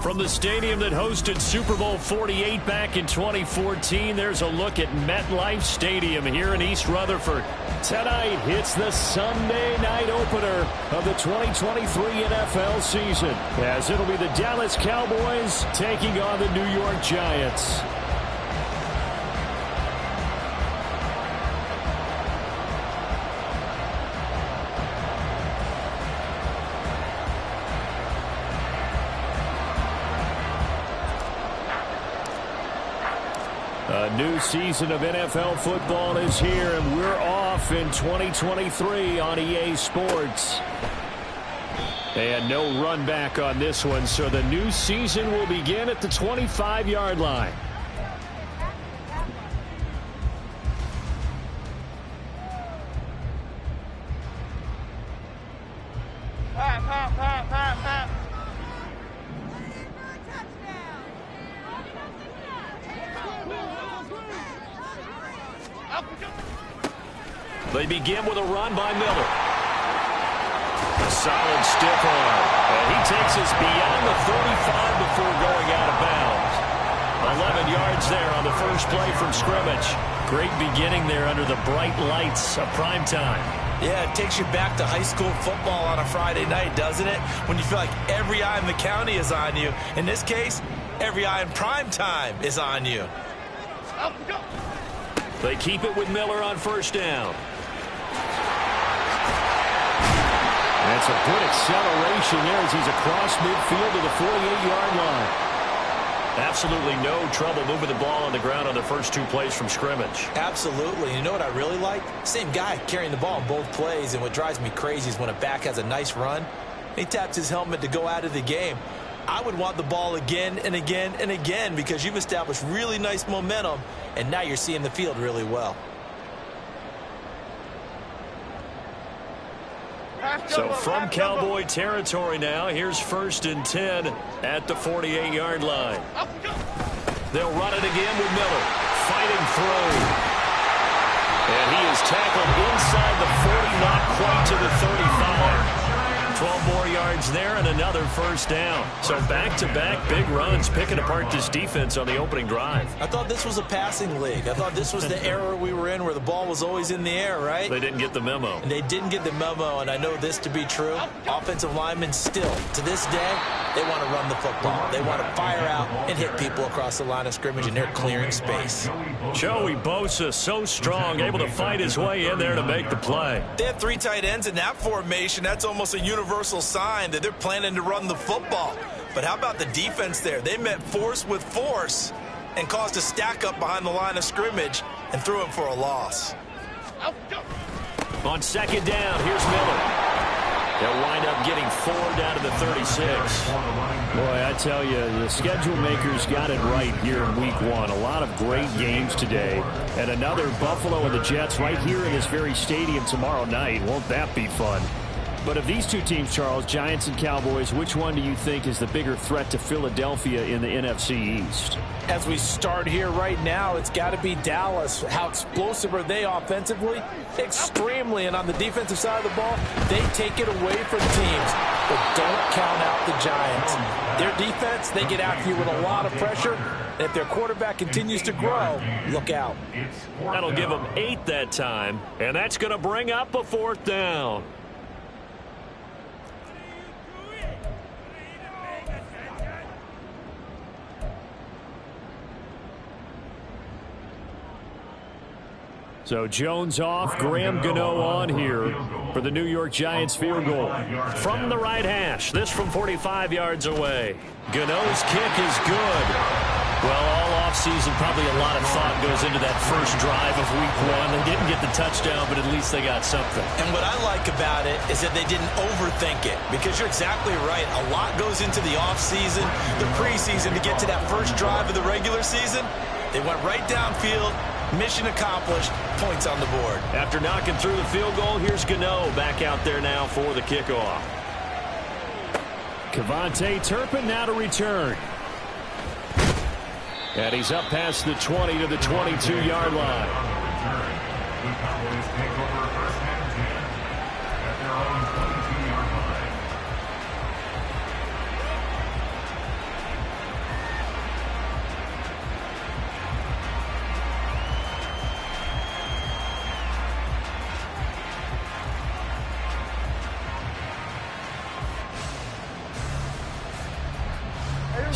From the stadium that hosted Super Bowl 48 back in 2014, there's a look at MetLife Stadium here in East Rutherford. Tonight, it's the Sunday night opener of the 2023 NFL season, as it'll be the Dallas Cowboys taking on the New York Giants. A new season of NFL football is here, and we're off in 2023 on EA Sports. And no run back on this one, so the new season will begin at the 25-yard line. They begin with a run by Miller. A solid stiff arm. And he takes us beyond the 35 before going out of bounds. 11 yards there on the first play from scrimmage. Great beginning there under the bright lights of prime time. Yeah, it takes you back to high school football on a Friday night, doesn't it? When you feel like every eye in the county is on you. In this case, every eye in prime time is on you. They keep it with Miller on first down. That's a good acceleration there as he's across midfield to the 48-yard line. Absolutely no trouble moving the ball on the ground on the first two plays from scrimmage. Absolutely. You know what I really like? Same guy carrying the ball in both plays, and what drives me crazy is when a back has a nice run, he taps his helmet to go out of the game. I would want the ball again and again and again because you've established really nice momentum, and now you're seeing the field really well. So from Cowboy territory now, here's 1st and 10 at the 48-yard line. They'll run it again with Miller. Fighting through. And he is tackled inside the 40, not quite to the 35. 12 more yards there and another first down. So back-to-back big runs picking apart this defense on the opening drive. I thought this was a passing league. I thought this was the era we were in where the ball was always in the air, right? They didn't get the memo. And they didn't get the memo, and I know this to be true. Offensive linemen still, to this day, they want to run the football. They want to fire out and hit people across the line of scrimmage, and they're clearing space. Joey Bosa, so strong, able to fight his way in there to make the play. They have 3 tight ends in that formation. That's almost a universal sign that they're planning to run the football. But how about the defense there? They met force with force and caused a stack up behind the line of scrimmage and threw him for a loss. On second down, here's Miller. They'll wind up getting 4 down to the 36. Boy, I tell you, the schedule makers got it right here in week 1. A lot of great games today. And another Buffalo and the Jets right here in this very stadium tomorrow night. Won't that be fun? But of these two teams, Charles, Giants and Cowboys, which one do you think is the bigger threat to Philadelphia in the NFC East? As we start here right now, it's got to be Dallas. How explosive are they offensively? Extremely. And on the defensive side of the ball, they take it away from teams. But don't count out the Giants. Their defense, they get after you with a lot of pressure. And if their quarterback continues to grow, look out. That'll give them 8 that time. And that's going to bring up a 4th down. So Jones off, Graham Gano on here for the New York Giants field goal. From the right hash, this from 45 yards away. Gano's kick is good. Well, all offseason, probably a lot of thought goes into that first drive of week 1. They didn't get the touchdown, but at least they got something. And what I like about it is that they didn't overthink it, because you're exactly right. A lot goes into the offseason, the preseason to get to that first drive of the regular season. They went right downfield. Mission accomplished. Points on the board. After knocking through the field goal, here's Gano back out there now for the kickoff. Kevontae Turpin now to return. And he's up past the 20 to the 22-yard line.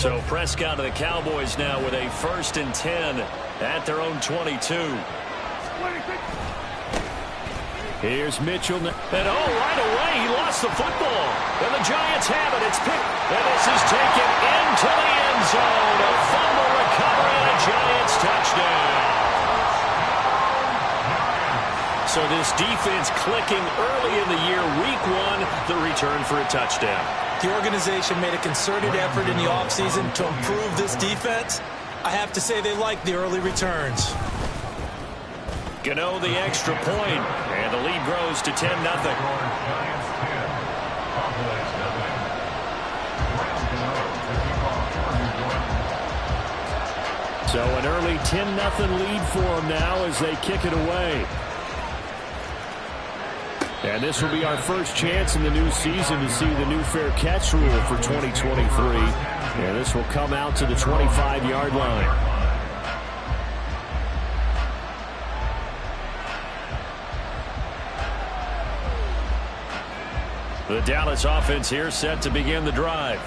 So Prescott of the Cowboys now with a 1st and 10 at their own 22. Here's Mitchell. And right away, he lost the football. And the Giants have it. It's picked. And this is taken into the end zone. A fumble recovery and a Giants touchdown. So this defense clicking early in the year, week 1, the return for a touchdown. The organization made a concerted effort in the offseason to improve this defense. I have to say they like the early returns. Gano the extra point, and the lead grows to 10-0. So an early 10-0 lead for them now as they kick it away. And this will be our first chance in the new season to see the new fair catch rule for 2023. And this will come out to the 25-yard line. The Dallas offense here set to begin the drive.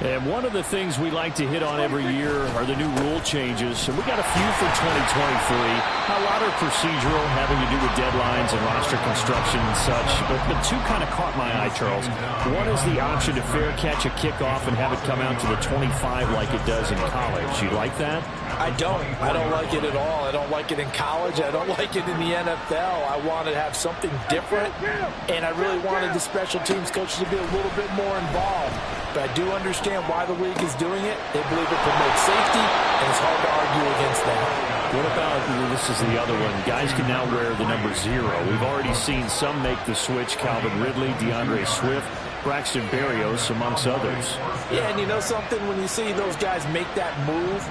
And one of the things we like to hit on every year are the new rule changes. And we got a few for 2023. A lot are procedural, having to do with deadlines and roster construction and such. But 2 kind of caught my eye, Charles. One is the option to fair catch a kickoff and have it come out to the 25 like it does in college. You like that? I don't like it at all. I don't like it in college. I don't like it in the NFL. I want to have something different, and I really wanted the special teams coaches to be a little bit more involved. But I do understand why the league is doing it. They believe it promotes safety, and it's hard to argue against that. What about, this is the other one, guys can now wear the number 0. We've already seen some make the switch, Calvin Ridley, DeAndre Swift, Braxton Berrios, amongst others. Yeah, and you know something? When you see those guys make that move,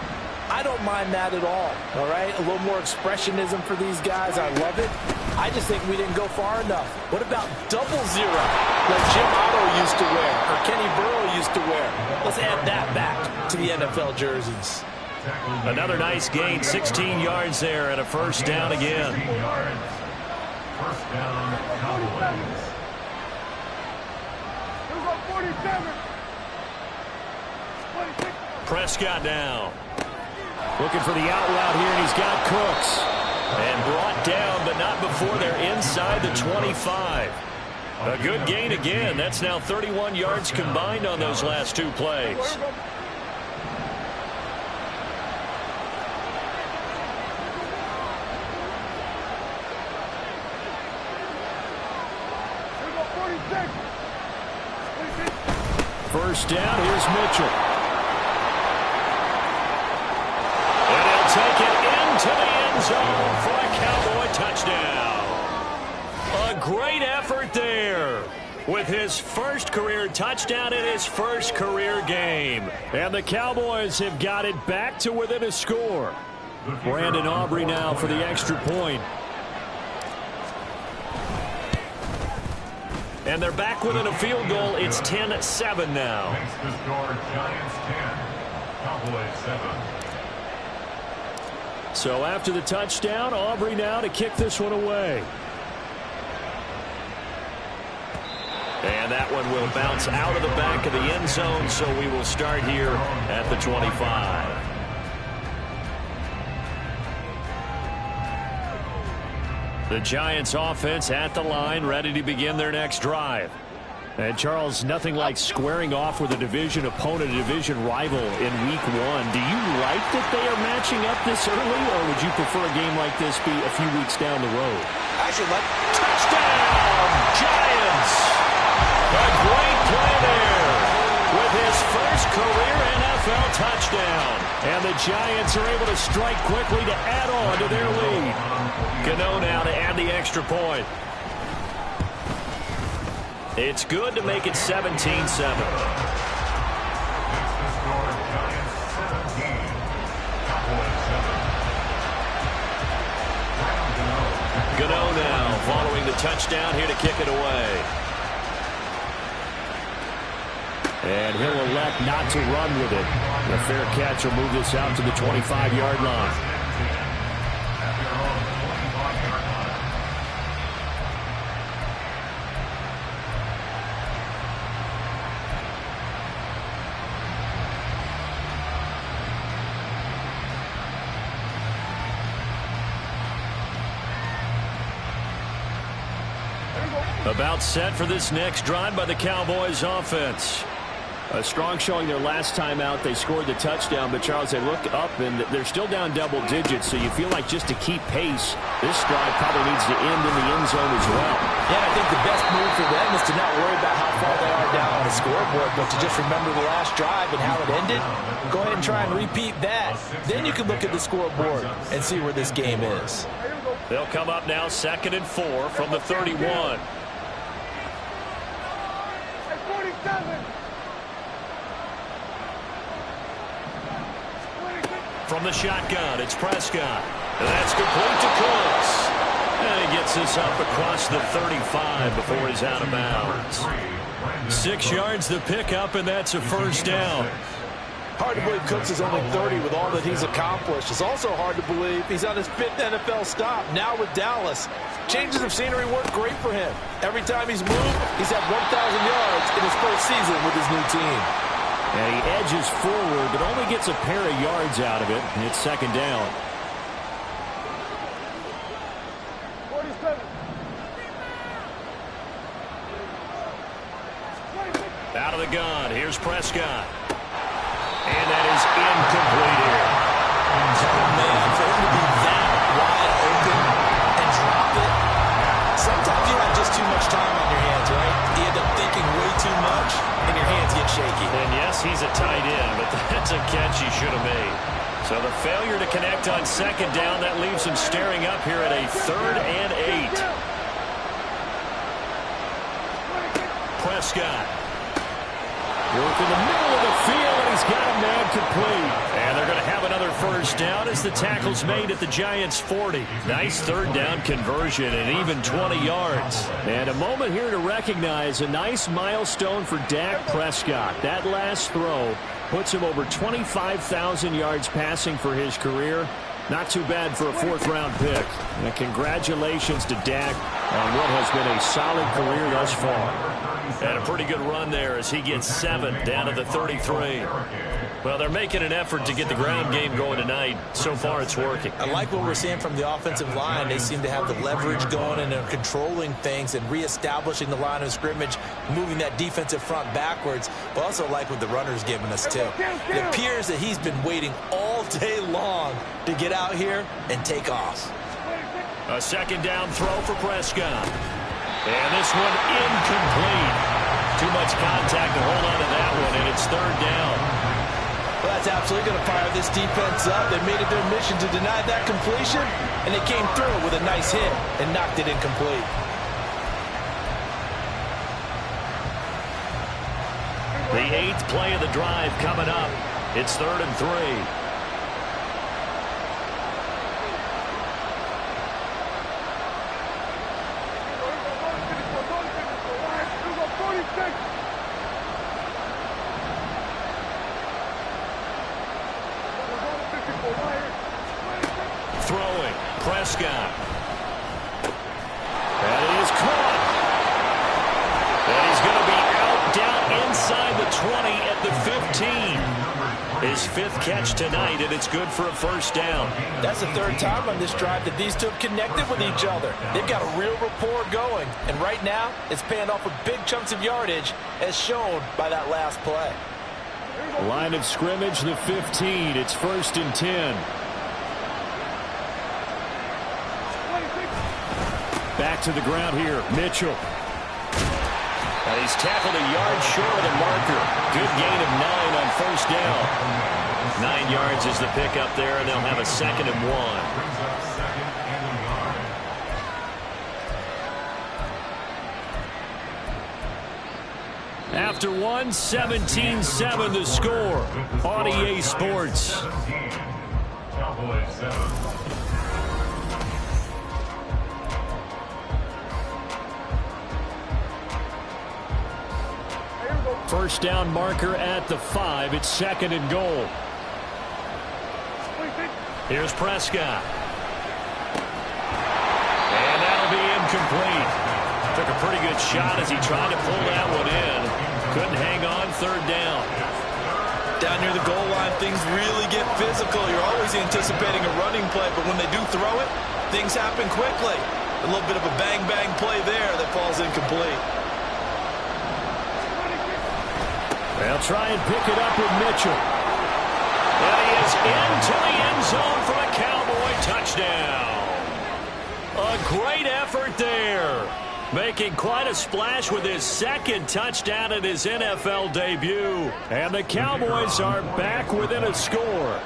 I don't mind that at all right? A little more expressionism for these guys. I love it. I just think we didn't go far enough. What about double 0 like Jim Otto used to wear or Kenny Burrow used to wear? Let's add that back to the NFL jerseys. Another nice gain, 16 yards there and a 1st down again. First down, Cowboys. Prescott now. Looking for the out route here, and he's got Cooks. And brought down, but not before they're inside the 25. A good gain again. That's now 31 yards combined on those last 2 plays. First down, here's Mitchell. And he'll take it into the end zone for a Cowboy touchdown. A great effort there with his first career touchdown in his first career game. And the Cowboys have got it back to within a score. Brandon Aubrey now for the extra point. And they're back within a field goal. It's 10-7 now. Makes the score Giants 10, Cowboys 7. So after the touchdown, Aubrey now to kick this one away. And that one will bounce out of the back of the end zone, so we will start here at the 25. The Giants offense at the line, ready to begin their next drive. And Charles, nothing like squaring off with a division opponent, a division rival in week 1. Do you like that they are matching up this early, or would you prefer a game like this be a few weeks down the road? Actually, Touchdown, Giants! A great play there with his first career NFL touchdown. And the Giants are able to strike quickly to add on to their lead. Gano now to add the extra point. It's good to make it 17-7. Gano now following the touchdown here to kick it away. And he'll elect not to run with it. The fair catch will move this out to the 25-yard line. About set for this next drive by the Cowboys offense. A strong showing their last time out. They scored the touchdown, but Charles, they look up and they're still down double digits, so you feel like just to keep pace, this drive probably needs to end in the end zone as well. Yeah, I think the best move for them is to not worry about how far they are down on the scoreboard, but to just remember the last drive and how it ended. Go ahead and try and repeat that. Then you can look at the scoreboard and see where this game is. They'll come up now 2nd and 4 from the 31. From the shotgun, it's Prescott. And that's complete to Cooks. And he gets this up across the 35 before he's out of bounds. 6 yards the pickup, and that's a first down. Hard to believe Cooks is only 30 with all that he's accomplished. It's also hard to believe he's on his 5th NFL stop, now with Dallas. Changes of scenery work great for him. Every time he's moved, he's had 1,000 yards in his first season with his new team. And he edges forward, but only gets a pair of yards out of it, and it's 2nd down. Out of the gun, here's Prescott. And that is incomplete here. Oh, man, for him to be that wide open and drop it, sometimes you have just too much time on your hands, right? You end up thinking way too much, and your hands get shaky. And yes, he's a tight end, but that's a catch he should have made. So the failure to connect on 2nd down, that leaves him staring up here at a 3rd and 8. Prescott. Work in the middle of the field, and he's got a man complete. And they're going to have another first down as the tackle's made at the Giants' 40. Nice 3rd down conversion and even 20 yards. And a moment here to recognize a nice milestone for Dak Prescott. That last throw puts him over 25,000 yards passing for his career. Not too bad for a 4th-round pick. And congratulations to Dak on what has been a solid career thus far. And a pretty good run there as he gets 7 down to the 33. Well, they're making an effort to get the ground game going tonight. So far, it's working. I like what we're seeing from the offensive line. They seem to have the leverage going and they're controlling things and reestablishing the line of scrimmage, moving that defensive front backwards. But also like what the runner's giving us, too. It appears that he's been waiting all day long to get out here and take off. A 2nd down throw for Prescott. And this one incomplete. Too much contact to hold on to that one, and it's 3rd down. Well, that's absolutely going to fire this defense up. They made it their mission to deny that completion, and they came through with a nice hit and knocked it incomplete. The 8th play of the drive coming up. It's 3rd and 3. Throwing, Prescott. And it is caught. And he's going to be out down inside the 20 at the 15. His 5th catch tonight, and it's good for a first down. That's the 3rd time on this drive that these two have connected with each other. They've got a real rapport going, and right now it's paying off with big chunks of yardage as shown by that last play. Line of scrimmage, the 15. It's 1st and 10. Back to the ground here, Mitchell. And he's tackled a yard short of the marker. Good gain of 9 on 1st down. 9 yards is the pickup there, and they'll have a 2nd and 1. After 1, 17-7 the score on EA Sports. Cowboys 7. First down marker at the 5. It's 2nd and goal. Here's Prescott. And that'll be incomplete. Took a pretty good shot as he tried to pull that one in. Couldn't hang on. 3rd down. Down near the goal line, things really get physical. You're always anticipating a running play, but when they do throw it, things happen quickly. A little bit of a bang-bang play there that falls incomplete. They'll try and pick it up with Mitchell. And he is into the end zone for a Cowboy touchdown. A great effort there. Making quite a splash with his second touchdown in his NFL debut. And the Cowboys are back within a score.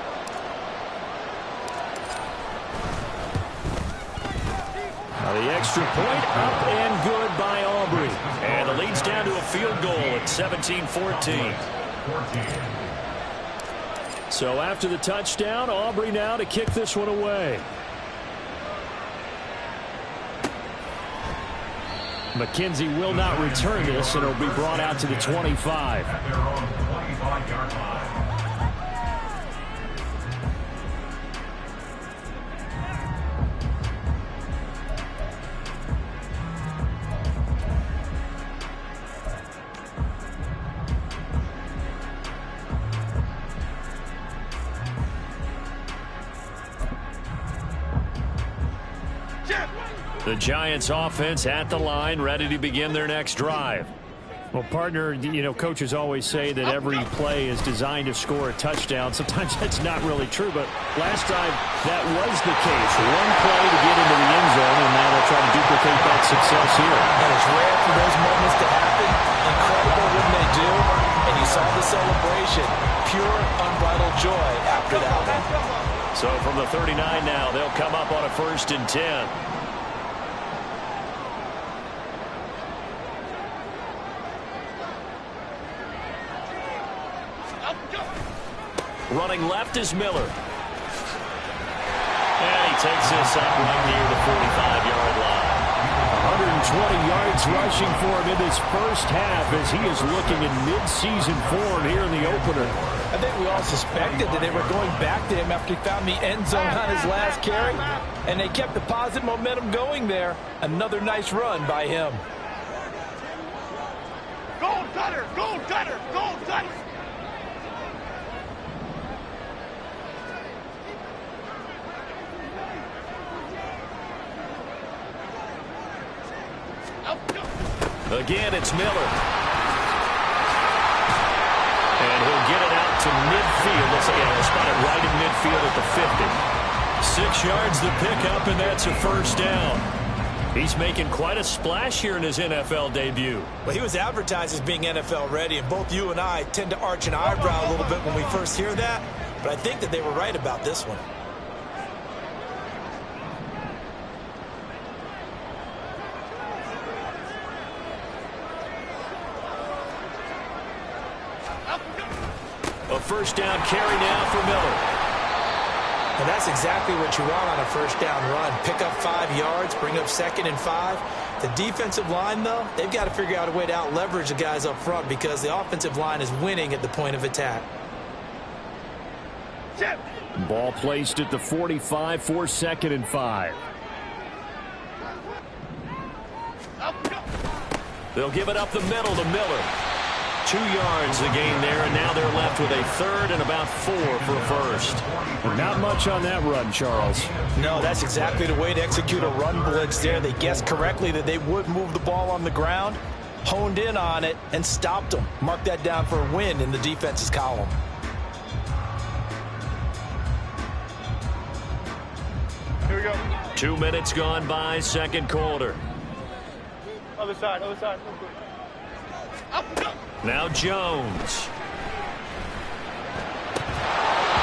Now the extra point up and good by Aubrey. And the lead's down to a field goal at 17-14. So after the touchdown, Aubrey now to kick this one away. McKenzie will not return this, and it'll be brought out to the 25. At their own 25-yard line. The Giants offense at the line, ready to begin their next drive. Well, partner, you know, coaches always say that every play is designed to score a touchdown. Sometimes that's not really true, but last time that was the case. One play to get into the end zone, and now they'll try to duplicate that success here. And it's rare for those moments to happen. Incredible when they do. And you saw the celebration. Pure, unbridled joy after that one. So from the 39 now, they'll come up on a 1st and 10. Running left is Miller. And he takes this up right near the 45-yard line. 120 yards rushing for him in this first half as he is looking in mid-season form here in the opener. I think we all suspected that they were going back to him after he found the end zone on his last carry, and they kept the positive momentum going there. Another nice run by him. Gold cutter! Gold cutter! Gold cutter! Again, it's Miller. And he'll get it out to midfield. Looks like he'll spot it right in midfield at the 50. 6 yards to pick up, and that's a first down. He's making quite a splash here in his NFL debut. Well, he was advertised as being NFL ready, and both you and I tend to arch an eyebrow a little bit when we first hear that, but I think that they were right about this one. A first down carry now for Miller. And that's exactly what you want on a first down run. Pick up 5 yards, bring up 2nd and 5. The defensive line, though, they've got to figure out a way to out-leverage the guys up front because the offensive line is winning at the point of attack. Ball placed at the 45 for 2nd and 5. They'll give it up the middle to Miller. 2 yards the gain there, and now they're left with a 3rd and about 4 for first. Not much on that run, Charles. No, that's exactly the way to execute a run blitz there. They guessed correctly that they would move the ball on the ground, honed in on it, and stopped them. Mark that down for a win in the defense's column. Here we go. 2 minutes gone by, second quarter. Other side, other side. Now Jones.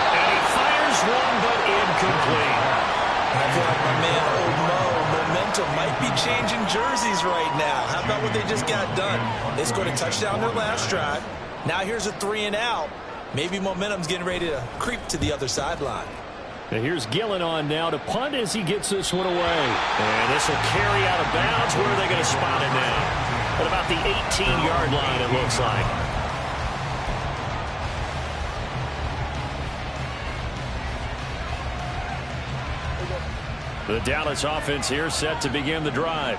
And he fires one, but incomplete. I feel like my man, Old Mo, momentum might be changing jerseys right now. How about what they just got done? They scored a touchdown their last drive. Now here's a 3 and out. Maybe momentum's getting ready to creep to the other sideline. Now here's Gillen on now to punt as he gets this one away. And this will carry out of bounds. Where are they going to spot it now? At about the 18-yard line, it looks like. The Dallas offense here set to begin the drive.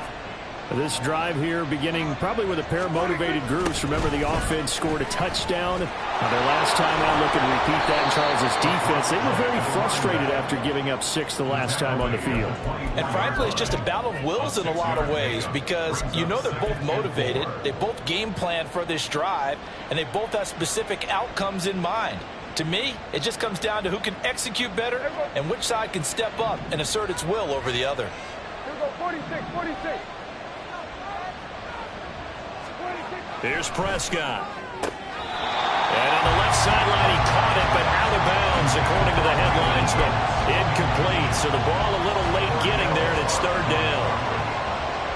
This drive here beginning probably with a pair of motivated groups. Remember, the offense scored a touchdown. Their last time out, looking to repeat that in Charles' defense. They were very frustrated after giving up 6 the last time on the field. And frankly, it's just a battle of wills in a lot of ways because you know they're both motivated. They both game plan for this drive, and they both have specific outcomes in mind. To me, it just comes down to who can execute better and which side can step up and assert its will over the other. Here we go, 46, 46. Here's Prescott. And on the left sideline, he caught it, but out of bounds, according to the headlines, but incomplete. So the ball a little late getting there, and it's 3rd down.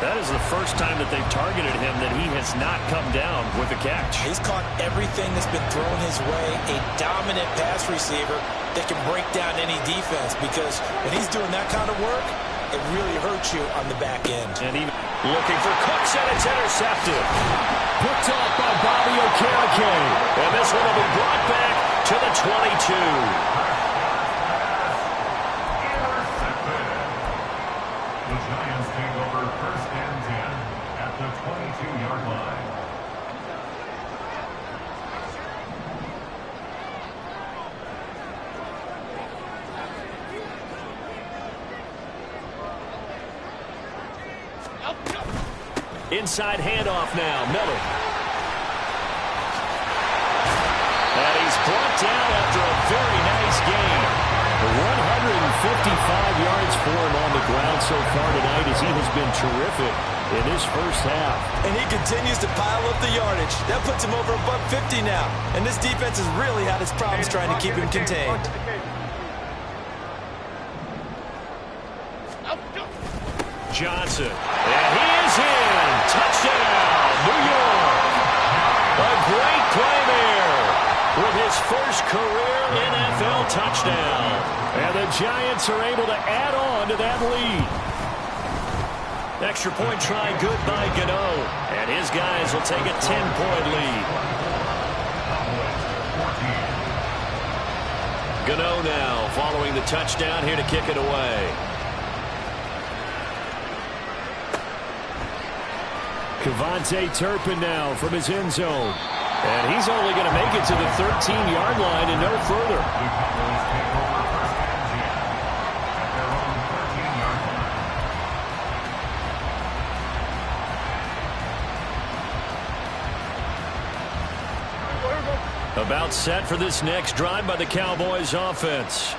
That is the first time that they've targeted him that he has not come down with a catch. He's caught everything that's been thrown his way. A dominant pass receiver that can break down any defense because when he's doing that kind of work, it really hurts you on the back end. And even looking for Cooks, and it's intercepted. Picked off by Bobby Okereke. And this one will be brought back to the 22. The Giants take over 1st and 10 at the 22-yard line. Inside handoff now, Miller. And he's brought down after a very nice game. 155 yards for him on the ground so far tonight as he has been terrific in this first half. And he continues to pile up the yardage. That puts him over $150 now. And this defense has really had its problems trying to keep him contained. Johnson. And he is in. Touchdown, New York. A great play there with his first career NFL touchdown. And the Giants are able to add on to that lead. Extra point try good by Gano. And his guys will take a 10-point lead. Gano now following the touchdown here to kick it away. Kevontae Turpin now from his end zone. And he's only going to make it to the 13-yard line and no further. The Cowboys take over 1st and 10 at their own 13-yard line. About set for this next drive by the Cowboys offense.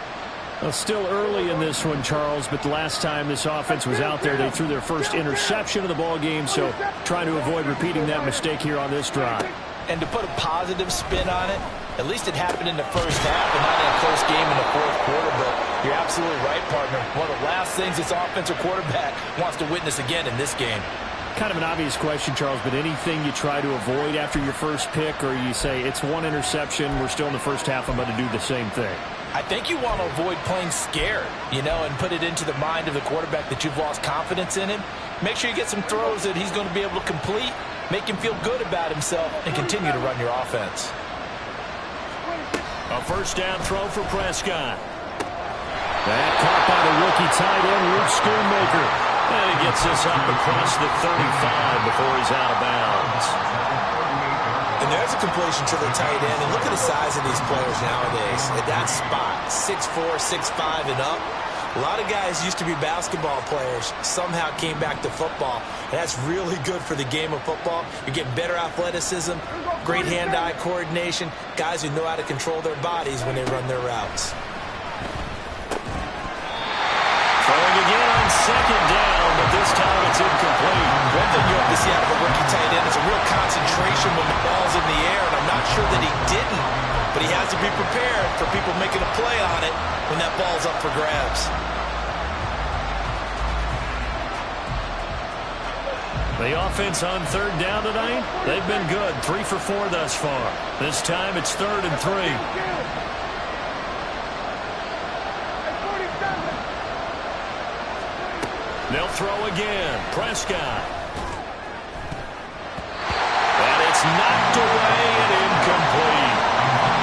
Well, still early in this one, Charles, but the last time this offense was out there, they threw their first interception of the ball game, so trying to avoid repeating that mistake here on this drive. And to put a positive spin on it, at least it happened in the first half and not in a close game in the 4th quarter, but you're absolutely right, partner. One of the last things this offensive quarterback wants to witness again in this game. Kind of an obvious question, Charles, but anything you try to avoid after your first pick, or you say it's one interception, we're still in the first half, I'm going to do the same thing? I think you want to avoid playing scared, and put it into the mind of the quarterback that you've lost confidence in him. Make sure you get some throws that he's going to be able to complete, make him feel good about himself, and continue to run your offense. A first down throw for Prescott. That caught by the rookie tight end, Luke Schoonmaker. And he gets this up across the 35 before he's out of bounds. And there's a completion to the tight end. And look at the size of these players nowadays. At that spot, 6'4", 6'5", and up. A lot of guys used to be basketball players, somehow came back to football. And that's really good for the game of football. You're getting better athleticism, great hand-eye coordination, guys who know how to control their bodies when they run their routes. Throwing again on second down, but this time it's incomplete. One thing you have to see out of a rookie tight end is a real concentration when the ball's in the air, and I'm not sure that he didn't, but he has to be prepared for people making a play on it when that ball's up for grabs. The offense on third down tonight, they've been good. 3 for 4 thus far. This time it's 3rd and 3. They'll throw again. Prescott. And it's knocked away and incomplete.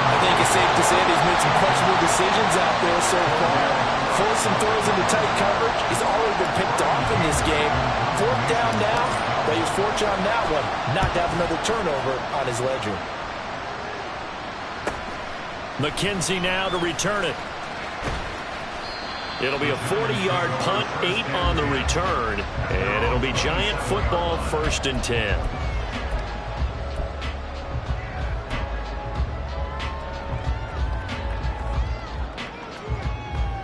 I think it's safe to say that he's made some questionable decisions out there so far. force some throws into tight coverage. He's already been picked off in this game. 4th down now, but he was fortunate on that one not to have another turnover on his ledger. McKenzie now to return it. It'll be a 40-yard punt, 8 on the return, and it'll be Giant football, 1st and 10.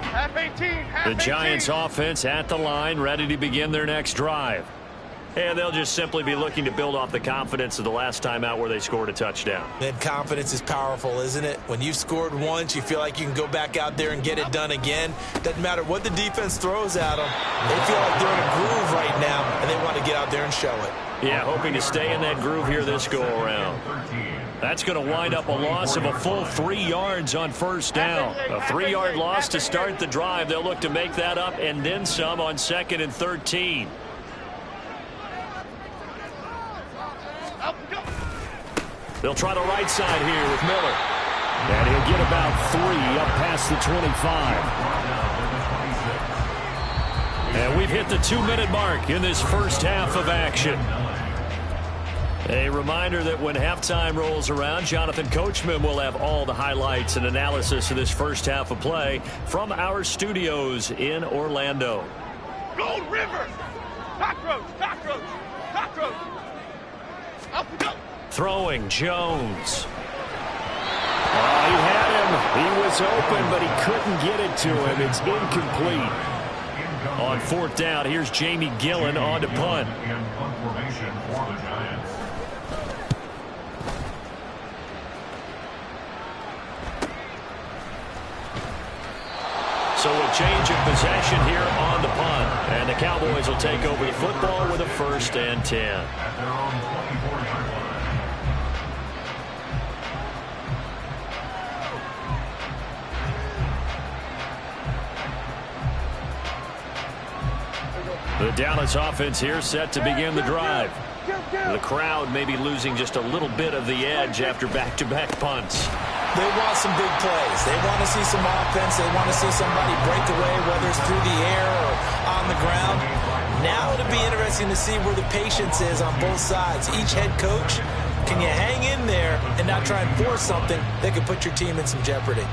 Half 18. The Giants offense at the line, ready to begin their next drive. And they'll just simply be looking to build off the confidence of the last time out where they scored a touchdown. Man, confidence is powerful, isn't it? When you've scored once, you feel like you can go back out there and get it done again. Doesn't matter what the defense throws at them. They feel like they're in a groove right now, and they want to get out there and show it. Yeah, hoping to stay in that groove here this go-around. That's going to wind up a loss of a full 3 yards on 1st down. A 3-yard loss to start the drive. They'll look to make that up and then some on 2nd and 13. They'll try the right side here with Miller. And he'll get about 3 up past the 25. And we've hit the 2-minute mark in this first half of action. A reminder that when halftime rolls around, Jonathan Coachman will have all the highlights and analysis of this first half of play from our studios in Orlando. Gold River. Cockroach. Cockroach. Cockroach. Up we go. Throwing Jones. Oh, he had him. He was open, but he couldn't get it to him. It's incomplete. On 4th down, here's Jamie Gillen on to punt. In punt formation for the Giants. So a change of possession here on the punt. And the Cowboys will take over the football with a 1st and 10. At their own 24-yard line. The Dallas offense here set to begin the drive. The crowd may be losing just a little bit of the edge after back-to-back punts. They want some big plays. They want to see some offense. They want to see somebody break away, whether it's through the air or on the ground. Now it'll be interesting to see where the patience is on both sides. Each head coach, can you hang in there and not try and force something that could put your team in some jeopardy?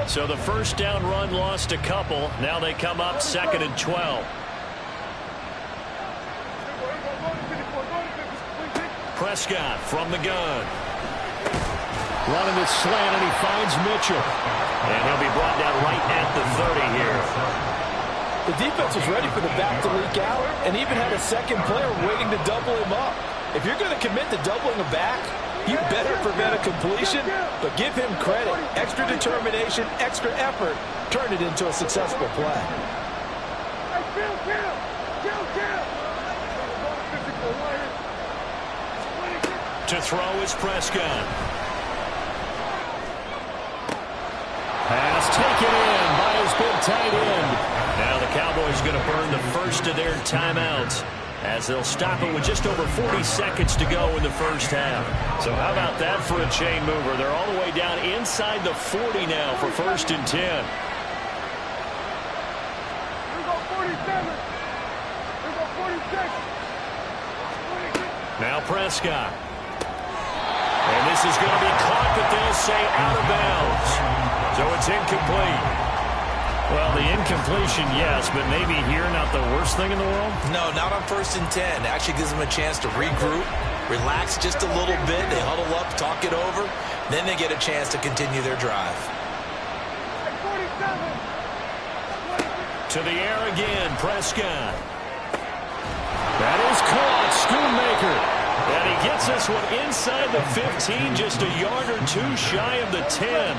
So the 1st down run lost a couple. Now they come up 2nd and 12. Prescott from the gun. Running the slant, and he finds Mitchell. And he'll be brought down right at the 30 here. The defense was ready for the back to leak out and even had a second player waiting to double him up. If you're going to commit to doubling a back, you better prevent a completion, but give him credit. Extra determination, extra effort, turn it into a successful play. To throw is Prescott. Pass taken in by his big tight end. Now the Cowboys going to burn the first of their timeouts, as they'll stop it with just over 40 seconds to go in the first half. So how about that for a chain mover? They're all the way down inside the 40 now for 1st and 10. Here we go 47. Here we go 46. Now Prescott. And this is going to be caught, but they'll say out of bounds. So it's incomplete. Well, the incompletion, yes, but maybe here not the worst thing in the world? No, not on 1st and 10. Actually gives them a chance to regroup, relax just a little bit. They huddle up, talk it over. Then they get a chance to continue their drive. To the air again, Prescott. That is caught, Schoonmaker. And he gets this one inside the 15, just a yard or two shy of the 10.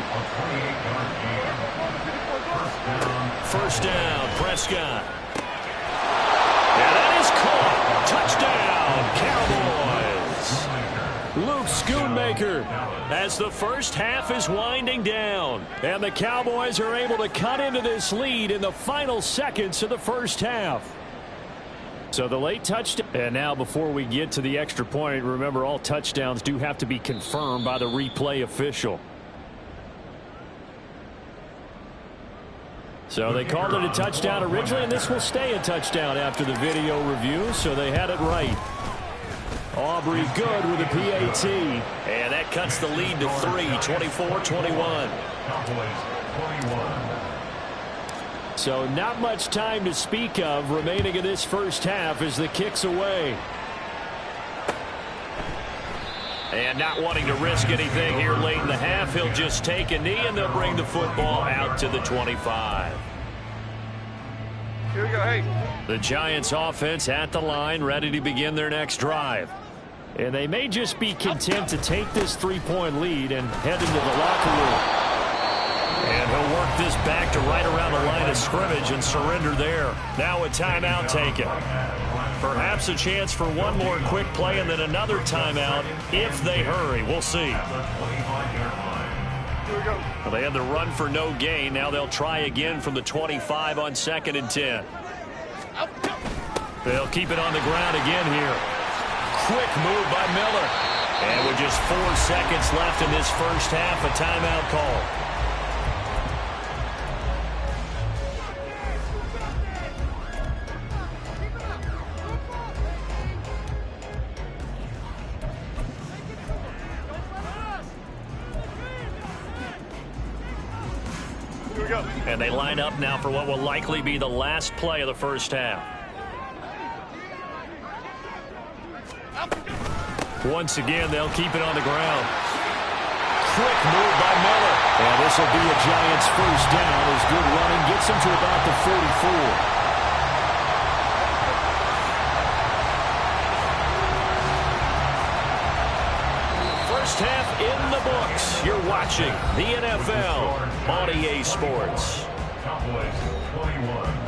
1st down, Prescott. And that is caught. Touchdown, Cowboys. Luke Schoonmaker, as the first half is winding down. And the Cowboys are able to cut into this lead in the final seconds of the first half. So the late touchdown. And now before we get to the extra point, remember all touchdowns do have to be confirmed by the replay official. So they called it a touchdown originally, and this will stay a touchdown after the video review, so they had it right. Aubrey good with a PAT. And that cuts the lead to 3, 24-21. So not much time to speak of remaining in this first half as the kick's away. And not wanting to risk anything here late in the half, he'll just take a knee, and they'll bring the football out to the 25. Here we go, hey. The Giants offense at the line, ready to begin their next drive. And they may just be content to take this 3-point lead and head into the locker room. And he'll work this back to right around the line of scrimmage and surrender there. Now a timeout taken. Perhaps a chance for one more quick play and then another timeout if they hurry. We'll see. Well, they had the run for no gain. Now they'll try again from the 25 on 2nd and 10. They'll keep it on the ground again here. Quick move by Miller. And with just 4 seconds left in this first half, a timeout call. And they line up now for what will likely be the last play of the first half. Once again, they'll keep it on the ground. Quick move by Miller. And this will be a Giants first down as good running gets them to about the 44. First half in the books. You're watching the NFL on EA Sports. Cowboys 21.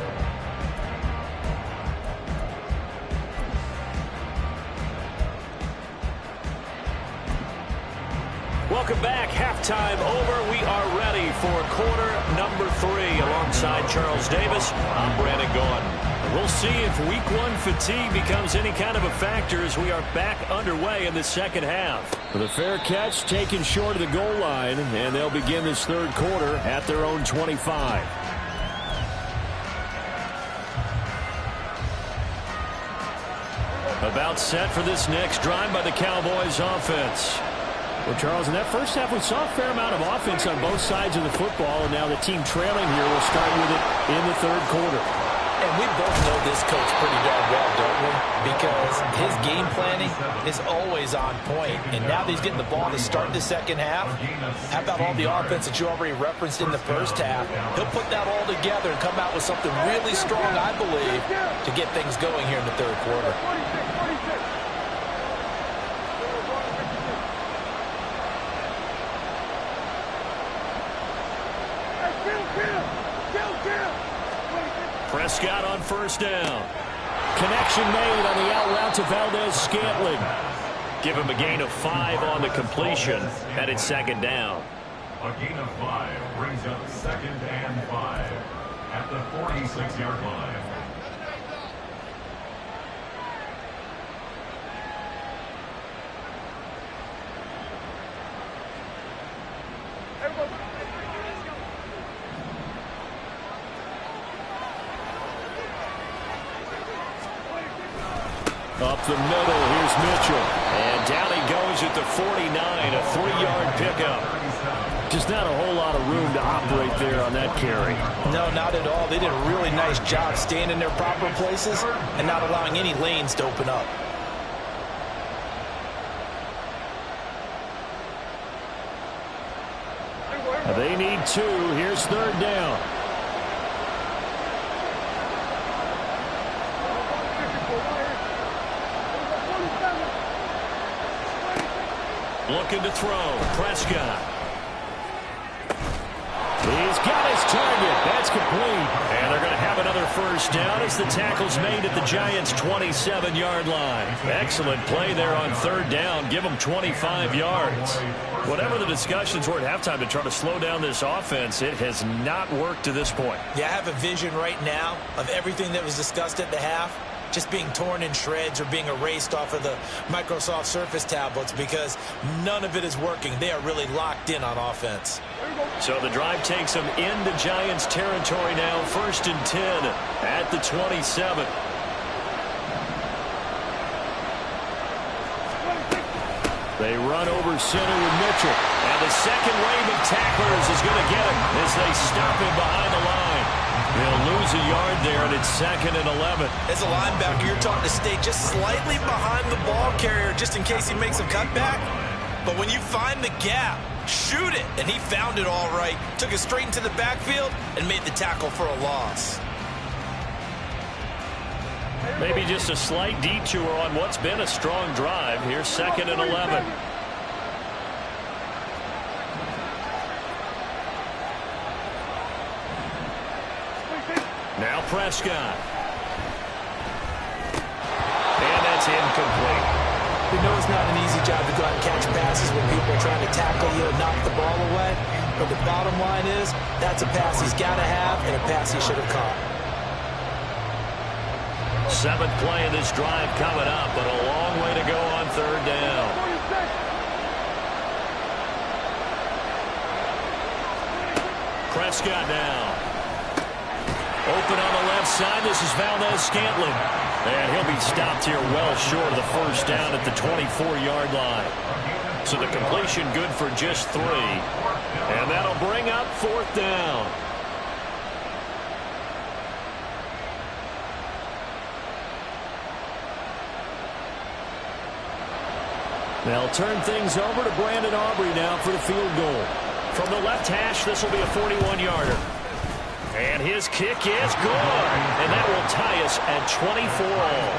Welcome back. Halftime over. We are ready for quarter number 3. Alongside Charles Davis, I'm Brandon Gaudin. We'll see if week 1 fatigue becomes any kind of a factor as we are back underway in the second half. With a fair catch taken short of the goal line, and they'll begin this third quarter at their own 25. About set for this next drive by the Cowboys offense. Well, Charles, in that first half, we saw a fair amount of offense on both sides of the football, and now the team trailing here will start with it in the third quarter. And we both know this coach pretty darn well, don't we? Because his game planning is always on point. And now that he's getting the ball to start the second half, how about all the offense that you already referenced in the first half? He'll put that all together and come out with something really strong, I believe, to get things going here in the third quarter. Prescott on first down. Connection made on the out route to Valdez-Scantling. Give him a gain of 5 on the completion, and it's second down. A gain of 5 brings up 2nd and 5 at the 46-yard line. Up the middle, here's Mitchell. And down he goes at the 49, a 3-yard pickup. Just not a whole lot of room to operate there on that carry. No, not at all. They did a really nice job staying in their proper places and not allowing any lanes to open up. They need 2. Here's third down. Looking to throw. Prescott. He's got his target. That's complete. And they're going to have another first down as the tackle's made at the Giants' 27-yard line. Excellent play there on third down. Give them 25 yards. Whatever the discussions were at halftime to try to slow down this offense, it has not worked to this point. Yeah, I have a vision right now of everything that was discussed at the half just being torn in shreds or being erased off of the Microsoft Surface tablets because none of it is working. They are really locked in on offense. So the drive takes them into Giants territory now, 1st and 10 at the 27. They run over center with Mitchell. And the second wave of tacklers is going to get him as they stop him behind the line. They'll lose a yard there, and it's 2nd and 11. As a linebacker, you're taught to stay just slightly behind the ball carrier just in case he makes a cutback. But when you find the gap, shoot it. And he found it all right. Took it straight into the backfield and made the tackle for a loss. Maybe just a slight detour on what's been a strong drive. Here's 2nd and 11. Now Prescott. And that's incomplete. We know it's not an easy job to go out and catch passes when people are trying to tackle you and knock the ball away. But the bottom line is, that's a pass he's got to have and a pass he should have caught. 7th play of this drive coming up, but a long way to go on 3rd down. Prescott now. Open on the left side. This is Valdez-Scantling. And he'll be stopped here well short of the 1st down at the 24-yard line. So the completion good for just 3. And that'll bring up 4th down. They'll turn things over to Brandon Aubrey now for the field goal. From the left hash, this will be a 41-yarder. And his kick is good. And that will tie us at 24 all.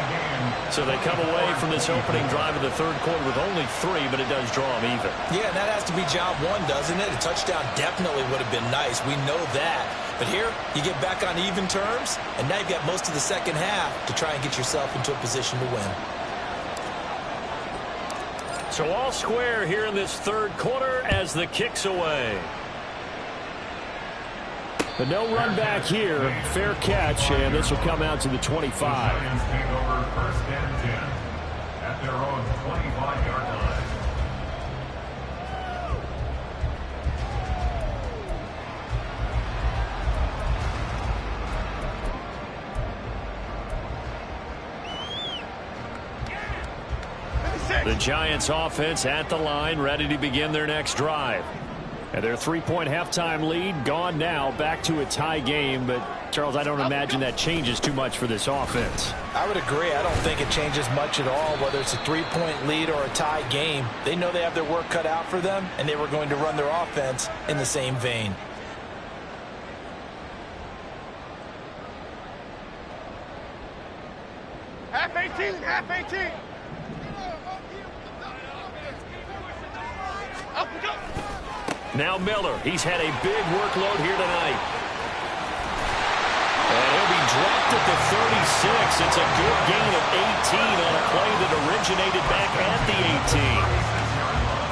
So they come away from this opening drive of the 3rd quarter with only 3, but it does draw them even. Yeah, and that has to be job 1, doesn't it? A touchdown definitely would have been nice. We know that. But here, you get back on even terms, and now you've got most of the second half to try and get yourself into a position to win. So all square here in this 3rd quarter as the kick's away. But no run back here. Fair catch, and this will come out to the 25. Giants take over 1st and 10 at their own 25-yard line. The Giants offense at the line, ready to begin their next drive. And their 3-point halftime lead gone now, back to a tie game. But, Charles, I don't imagine that changes too much for this offense. I would agree. I don't think it changes much at all, whether it's a 3-point lead or a tie game. They know they have their work cut out for them, and they were going to run their offense in the same vein. Half 18, half 18. Now Miller, he's had a big workload here tonight. And he'll be dropped at the 36. It's a good gain of 18 on a play that originated back at the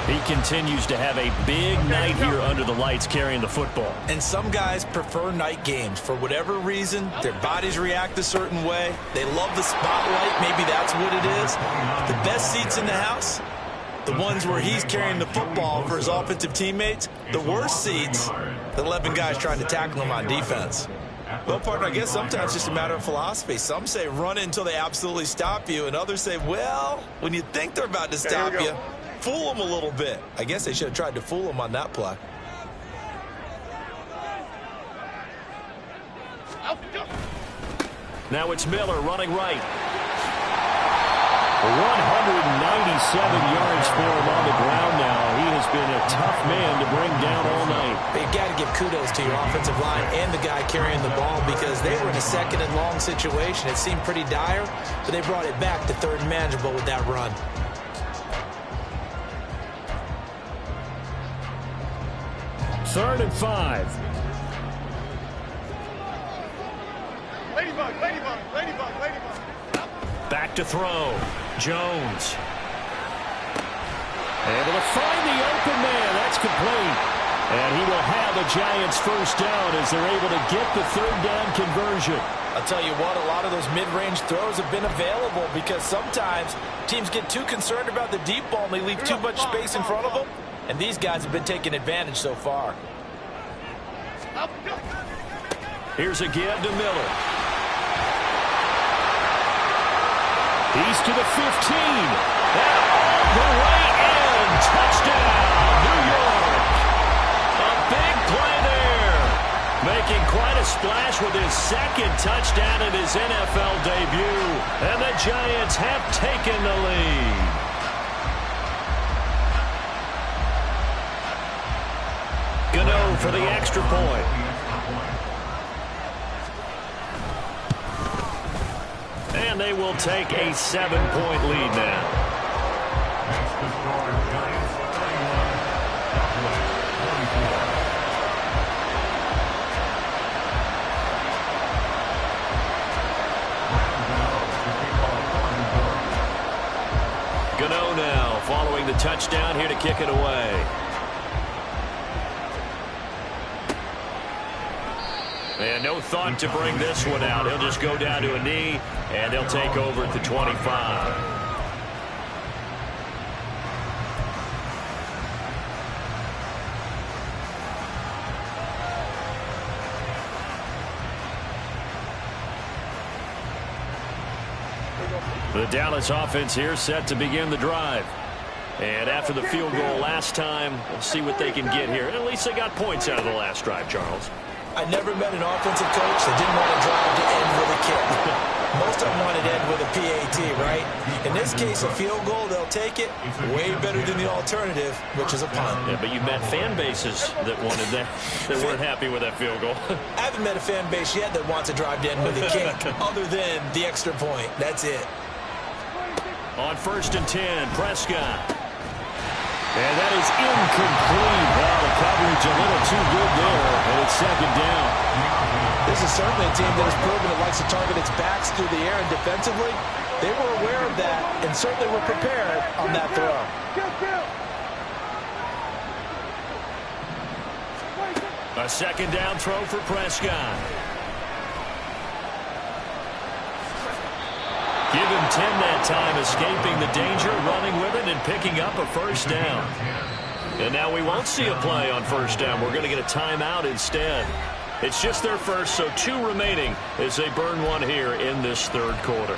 18. He continues to have a big night here under the lights carrying the football. And some guys prefer night games. For whatever reason, their bodies react a certain way. They love the spotlight. Maybe that's what it is. The best seats in the house, the ones where he's carrying the football for his offensive teammates. The worst seats, the 11 guys trying to tackle him on defense. Well, partner, I guess sometimes it's just a matter of philosophy. Some say run it until they absolutely stop you, and others say, well, when you think they're about to stop you, fool them a little bit. I guess they should have tried to fool him on that play. Now it's Miller running right. 197 yards for him on the ground now. He has been a tough man to bring down all night. But you've got to give kudos to your offensive line and the guy carrying the ball because they were in a 2nd and long situation. It seemed pretty dire, but they brought it back to 3rd and manageable with that run. Third and 5. Ladybug, ladybug, ladybug, ladybug. Back to throw. Jones. Able to find the open man. That's complete. And he will have a Giants first down as they're able to get the third down conversion. I'll tell you what, a lot of those mid-range throws have been available because sometimes teams get too concerned about the deep ball and they leave too much space in front of them. And these guys have been taking advantage so far. Here's a give to Miller. He's to the 15. And all the way in. Touchdown, New York. A big play there. Making quite a splash with his second touchdown in his NFL debut. And the Giants have taken the lead. Gano for the extra point. And they will take a 7-point lead now. Next to score, Giants 31. Cowboys 44. Gano now following the touchdown here to kick it away. And no thought to bring this one out. He'll just go down to a knee, and they'll take over at the 25. The Dallas offense here set to begin the drive. And after the field goal last time, we'll see what they can get here. At least they got points out of the last drive, Charles. I never met an offensive coach that didn't want to drive to end with a kick. Most of them want to end with a PAT, right? In this case, a field goal, they'll take it. Way better than the alternative, which is a punt. Yeah, but you've met fan bases that wanted that, that weren't happy with that field goal. I haven't met a fan base yet that wants to drive to end with a kick, other than the extra point. That's it. On 1st and 10, Prescott. And that is incomplete. Well, the coverage a little too good there, and it's 2nd down. This is certainly a team that has proven it likes to target its backs through the air, and defensively, they were aware of that and certainly were prepared on that throw. A 2nd down throw for Prescott. Give him 10 that time, escaping the danger, running with it, and picking up a first down. And now we won't see a play on first down. We're going to get a timeout instead. It's just their first, so 2 remaining as they burn one here in this 3rd quarter.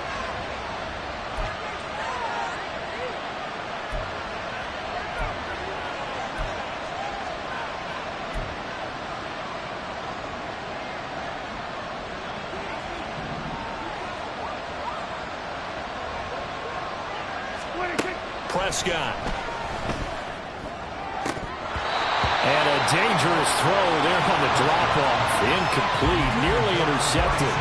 Prescott. And a dangerous throw there on the drop-off. Incomplete, nearly intercepted.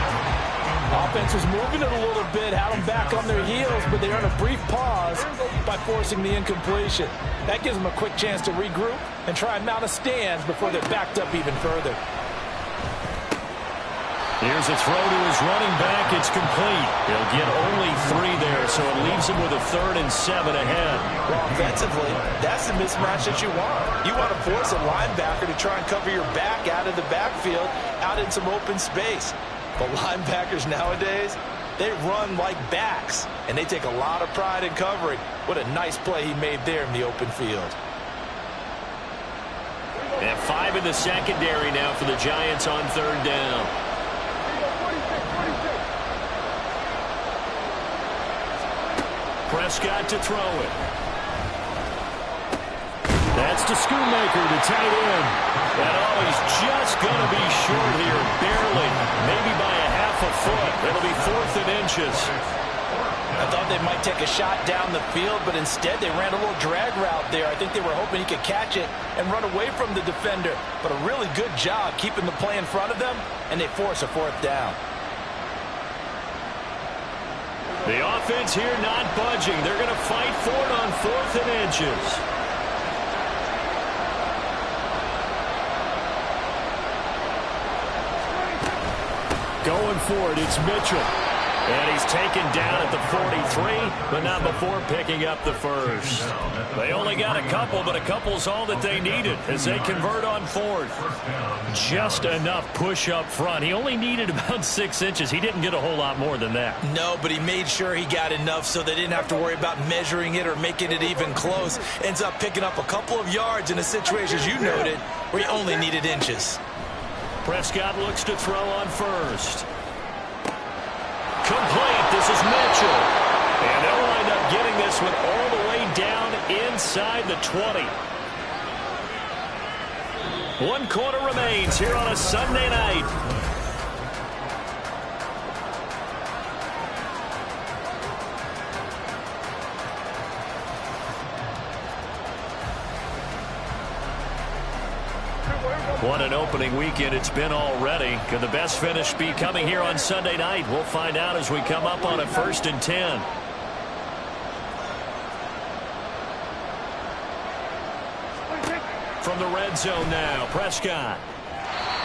Offense was moving it a little bit, had them back on their heels, but they earned a brief pause by forcing the incompletion. That gives them a quick chance to regroup and try and mount a stance before they're backed up even further. Here's a throw to his running back. It's complete. He'll get only 3 there, so it leaves him with a 3rd and 7 ahead. Well, offensively, that's the mismatch that you want. You want to force a linebacker to try and cover your back out of the backfield, out in some open space. But linebackers nowadays, they run like backs, and they take a lot of pride in covering. What a nice play he made there in the open field. And 5 in the secondary now for the Giants on 3rd down. Prescott to throw it. That's to Schoonmaker, the tight end. And he's just going to be short here, barely, maybe by a half a foot. It'll be 4th and inches. I thought they might take a shot down the field, but instead they ran a little drag route there. I think they were hoping he could catch it and run away from the defender. But a really good job keeping the play in front of them, and they force a 4th down. The offense here not budging. They're going to fight for it on 4th and inches. Going for it, it's Mitchell. And he's taken down at the 43, but not before picking up the first. They only got a couple, but a couple's all that they needed as they convert on fourth. Just enough push up front. He only needed about 6 inches. He didn't get a whole lot more than that. No, but he made sure he got enough so they didn't have to worry about measuring it or making it even close. Ends up picking up a couple of yards in a situation, as you noted, where he only needed inches. Prescott looks to throw on first. Complete. This is Mitchell. And they'll wind up getting this one all the way down inside the 20. 1 quarter remains here on a Sunday night. What an opening weekend it's been already. Could the best finish be coming here on Sunday night? We'll find out as we come up on a 1st and 10. From the red zone now, Prescott.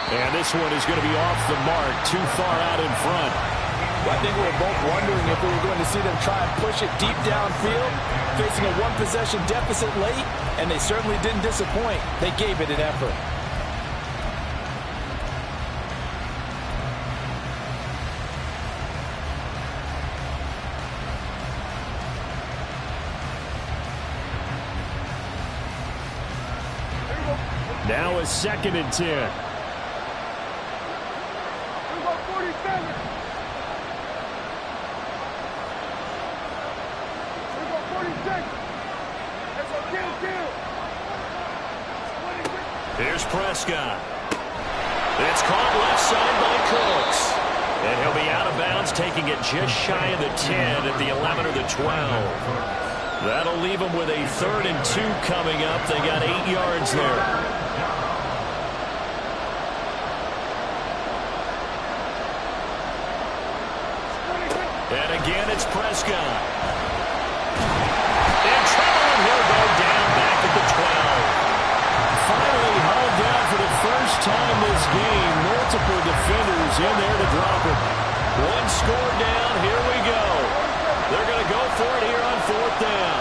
And this one is going to be off the mark, too far out in front. Well, I think we were both wondering if we were going to see them try and push it deep downfield, facing a 1-possession deficit late, and they certainly didn't disappoint. They gave it an effort. Now a 2nd and 10. Here we go, 47. Here we go, 46. Let's go, kill. Here's Prescott. It's caught left side by Cooks. And he'll be out of bounds, taking it just shy of the 10 at the 11 or the 12. That'll leave them with a 3rd and 2 coming up. They got 8 yards there. And again, it's Prescott. In trouble, and he'll go down back at the 12. Finally hauled down for the first time this game. Multiple defenders in there to drop it. 1 score down. Here we go. They're going to go for it here on 4th down.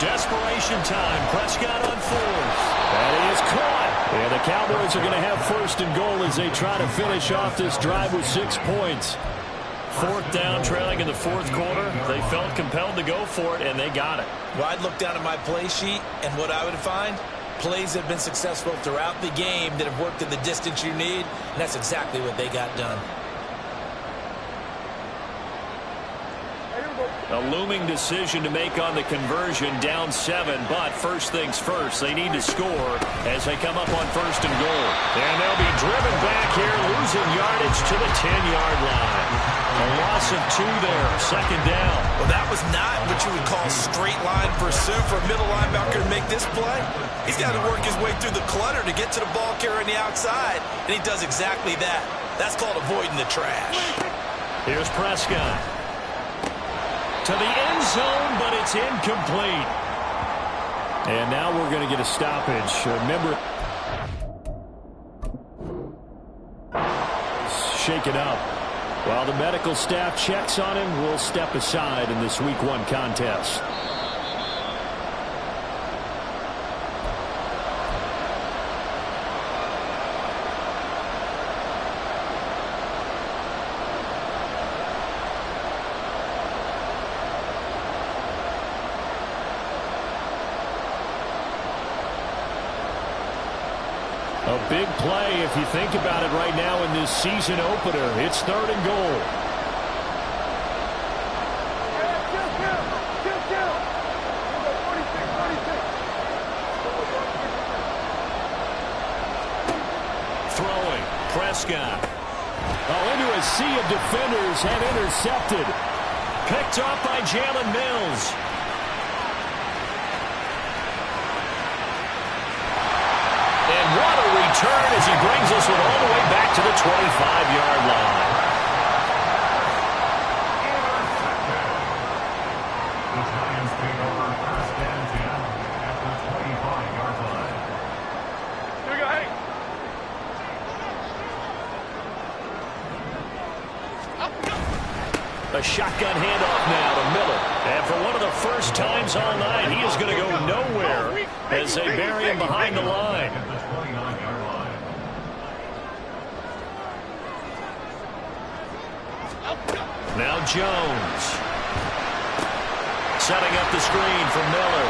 Desperation time. Prescott on 4th. That is caught. And the Cowboys are going to have 1st and goal as they try to finish off this drive with 6 points. 4th down, trailing in the 4th quarter. They felt compelled to go for it, and they got it. Well, I'd look down at my play sheet, and what I would find, plays that have been successful throughout the game that have worked in the distance you need, and that's exactly what they got done. A looming decision to make on the conversion, down 7, but first things first, they need to score as they come up on 1st and goal. And they'll be driven back here, losing yardage to the 10-yard line. A loss of 2 there, 2nd down. Well, that was not what you would call straight line pursuit for a middle linebacker to make this play. He's got to work his way through the clutter to get to the ball carrier on the outside, and he does exactly that. That's called avoiding the trash. Here's Prescott. To the end zone, but it's incomplete. And now we're going to get a stoppage. Remember, shake it up. While the medical staff checks on him, we'll step aside in this Week 1 contest. A big play, if you think about it right now in this season opener. It's 3rd and goal. Throwing, Prescott. Oh, into a sea of defenders and intercepted. Picked off by Jalen Mills. And what a return as he brings us all the way back to the 25-yard line. The Giants take over 1st and 10 at the 25-yard line. Here we go, hey. A shotgun handoff now to Miller. And for one of the first times all night, he is going to go nowhere as they bury him behind the line. Now Jones. Setting up the screen for Miller.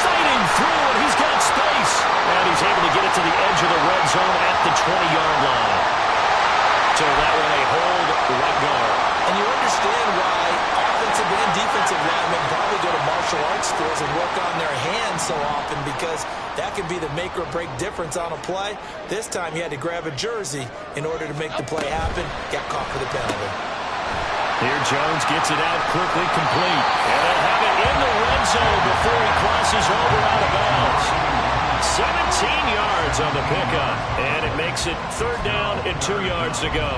Fighting through, and he's got space. And he's able to get it to the edge of the red zone at the 20-yard line. So that one a hold right guard. And you understand why offensive and defensive linemen probably go to martial arts schools and work on their hands so often, because that can be the make or break difference on a play. This time he had to grab a jersey in order to make the play happen. Got caught for the penalty. Here Jones gets it out quickly, complete. And they'll have it in the red zone before he crosses over out of bounds. 17 yards on the pickup. And it makes it 3rd down and 2 yards to go.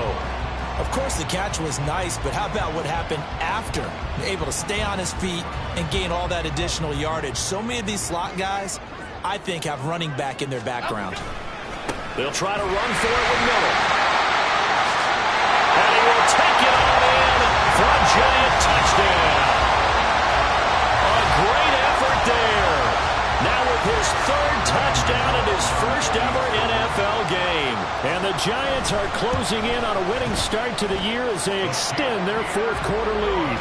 Of course, the catch was nice, but how about what happened after? Able to stay on his feet and gain all that additional yardage. So many of these slot guys, I think, have running back in their background. They'll try to run for it with Miller. And he will take it on in for a giant touchdown. A great effort there. Now with his 3rd touchdown in his first ever NFL game. And the Giants are closing in on a winning start to the year as they extend their 4th quarter lead.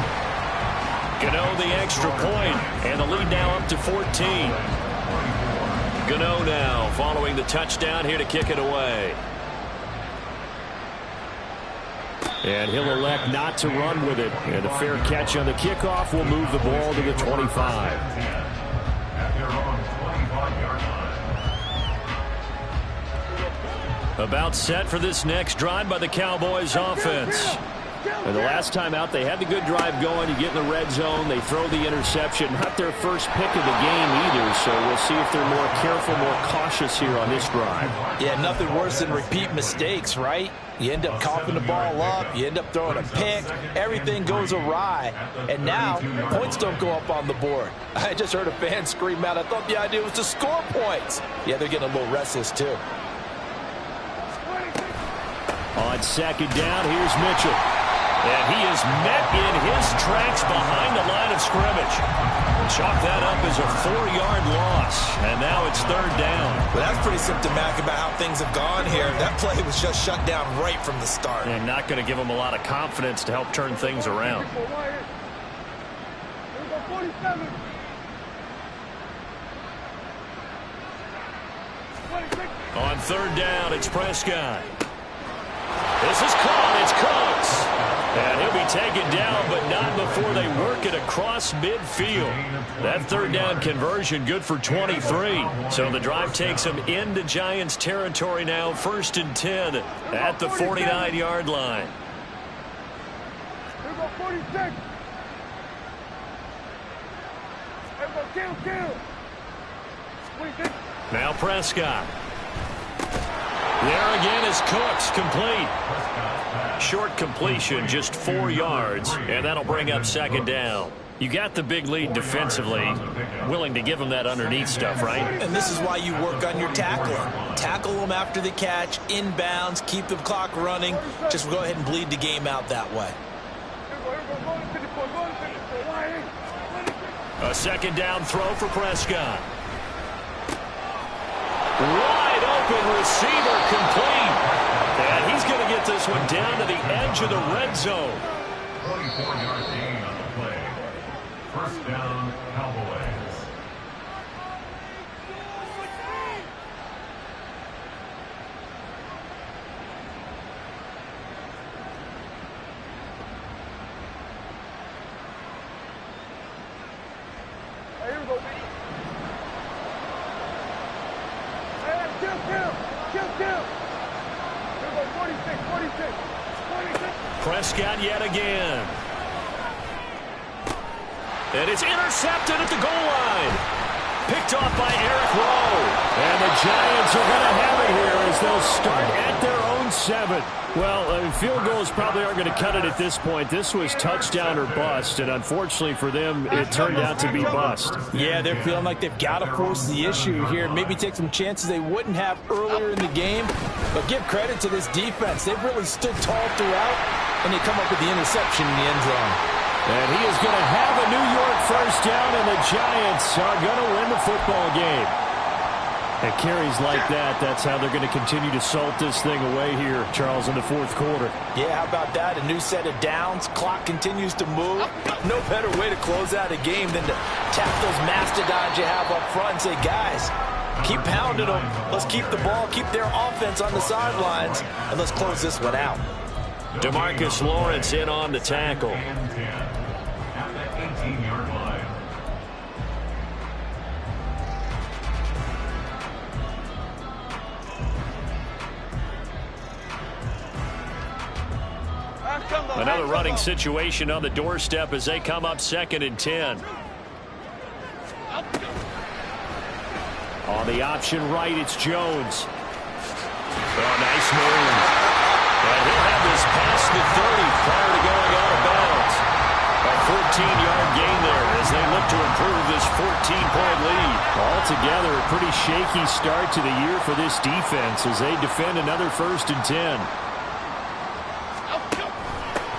Gano the extra point, and the lead now up to 14. Gano now following the touchdown here to kick it away. And he'll elect not to run with it. And a fair catch on the kickoff will move the ball to the 25. About set for this next drive by the Cowboys offense. And the last time out, they had the good drive going. You get in the red zone, they throw the interception. Not their first pick of the game either, so we'll see if they're more careful, more cautious here on this drive. Yeah, nothing worse than repeat mistakes, right? You end up coughing the ball up, you end up throwing a pick, everything goes awry, and now points don't go up on the board. I just heard a fan scream out, I thought the idea was to score points. Yeah, they're getting a little restless too. On 2nd down, here's Mitchell. And he is met in his tracks behind the line of scrimmage. Chalk that up as a 4-yard loss. And now it's 3rd down. Well, that's pretty symptomatic about how things have gone here. That play was just shut down right from the start. And not going to give him a lot of confidence to help turn things around. On 3rd down, it's Prescott. This is caught. It's Cooks. And he'll be taken down, but not before they work it across midfield. That 3rd down conversion good for 23. So the drive takes them into Giants territory now. 1st and 10 at the 49-yard line. Here go 46. Here go kill. 26. Now Prescott. There again is Cooks, complete. Short completion, just 4 yards, and that'll bring up 2nd down. You got the big lead defensively, willing to give them that underneath stuff, right? And this is why you work on your tackling. Tackle them after the catch, inbounds, keep the clock running. Just go ahead and bleed the game out that way. A 2nd down throw for Prescott. Wide open receiver, complete. And he's going to get this one down to the edge of the red zone. 24-yard gain on the play. 1st down, Cowboys. Here we go, baby. Kill. Here we go, 46. Prescott yet again. And it's intercepted at the goal line. Picked off by Eric Rowe. And the Giants are going to have it here as they'll start at their own 7. Well, field goals probably aren't going to cut it at this point. This was touchdown or bust, and unfortunately for them, it turned out to be bust. Yeah, they're feeling like they've got to force the issue here. Maybe take some chances they wouldn't have earlier in the game. But give credit to this defense. They've really stood tall throughout. and they come up with the interception in the end zone. And he is going to have a New York first down, and the Giants are going to win the football game. And carries like that, that's how they're going to continue to salt this thing away here, Charles, in the fourth quarter. Yeah, how about that? A new set of downs. Clock continues to move. No better way to close out a game than to tap those mastodons you have up front and say, guys, keep pounding them. Let's keep the ball, keep their offense on the sidelines, and let's close this one out. DeMarcus Lawrence in on the tackle. At the 18-yard line. Another running situation on the doorstep as they come up 2nd and 10. On the option right, it's Jones. Oh, nice move. And he'll have this past the 30 prior to going out of bounds. A 14-yard gain there as they look to improve this 14-point lead. Altogether, a pretty shaky start to the year for this defense as they defend another 1st and 10.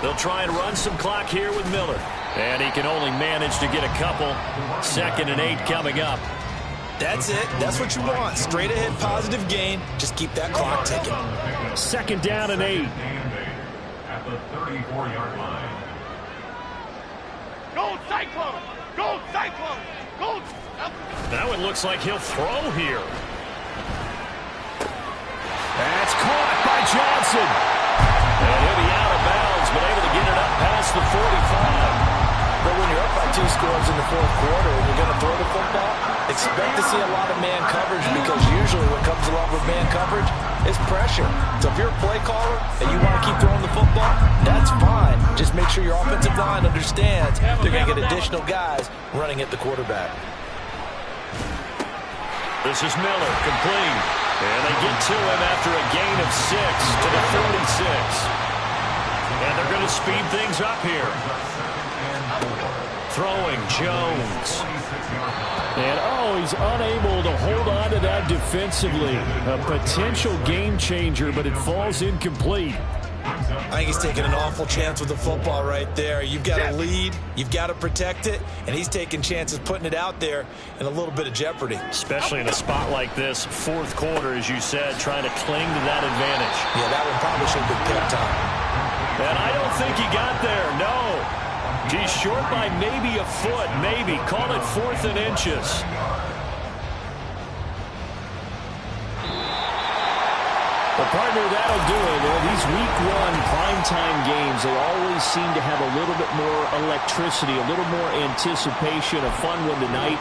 They'll try and run some clock here with Miller. And he can only manage to get a couple. 2nd and 8 coming up. That's it. That's what you want. Straight ahead positive gain. Just keep that clock ticking. 2nd down and 8. At the 34-yard line. Go Cyclone! Go Cyclone! Go! That one looks like he'll throw here. That's caught by Johnson. And he'll be out of bounds, but able to get it up past the 45. But when you're up by 2 scores in the fourth quarter and you're going to throw the football, expect to see a lot of man coverage because usually what comes along with man coverage is pressure. So if you're a play caller and you want to keep throwing the football, that's fine. Just make sure your offensive line understands they're going to get additional guys running at the quarterback. This is Miller, complete. And they get to him after a gain of 6 to the 46. And they're going to speed things up here. Throwing Jones. And, he's unable to hold on to that defensively. A potential game changer, but it falls incomplete. I think he's taking an awful chance with the football right there. You've got to lead, you've got to protect it, and he's taking chances putting it out there in a little bit of jeopardy. Especially in a spot like this, fourth quarter, as you said, trying to cling to that advantage. Yeah, that one probably should have been picked up. And I don't think he got there, no. He's short by maybe a foot, maybe. Call it 4th and inches. Well, partner, that'll do it. These week 1 primetime games, they always seem to have a little bit more electricity, a little more anticipation, a fun one tonight.